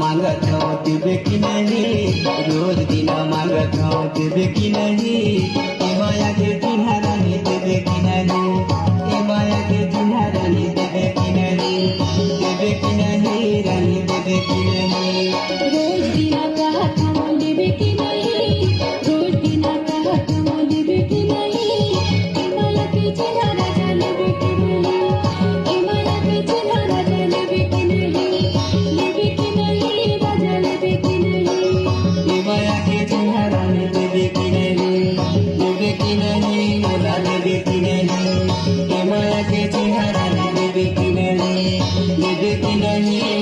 मांगत हूँ देवे की नहीं, रोज दिन मांगत हूँ देवे की नहीं। ए माया के चिन्हा रानी देवे की नहीं, ए माया के चिन्हा रानी देवे की नहीं, देवे की नहीं रानी देवे की नहीं। रोज दिन कहत हूँ देवे की नहीं, रोज दिन कहत हूँ देवे की नहीं। ए माया के चिन्हा राजा लेवे की नहीं, ए माया के चिन्हा राजा लेवे की नहीं, लेवे की नहीं राजा लेवे की नहीं। ए माया के चिन्हा रानी देवे की नहीं, देवे की नहीं मोला देवे की नहीं। ए माया के चिन्हा रानी देवे की नहीं, देवे की नहीं।